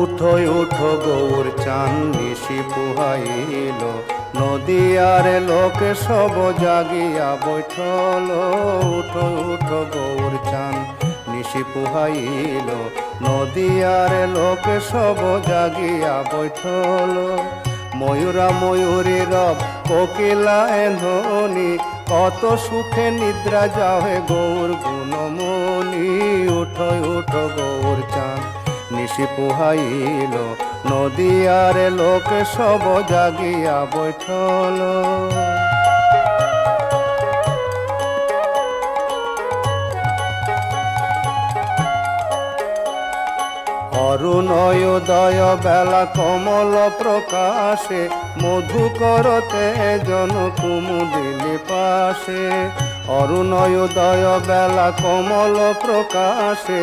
উঠো উঠো গৌর চান নিশি পুহাইল, নদিয়ার লোক সব জাগিয়া বৈঠল। উঠো উঠো গৌর চান নিশি পুহাইল, নদিয়ার লোক সব জাগিয়া বৈঠল। ময়ূরা ময়ূরী রব কোকিলা ধ্বনি, কত সুখে নিদ্রা যাহে গৌর গুণমণি। উঠো উঠো গৌর চান নিশি পুহাইল, নদিয়ার লোক সব জাগিয়া বৈঠল। অরুণোদয় বেলা কমল প্রকাশে, মধুকর তেজন কুমুদিনী পাশে। অরুণোদয় বেলা কমল প্রকাশে,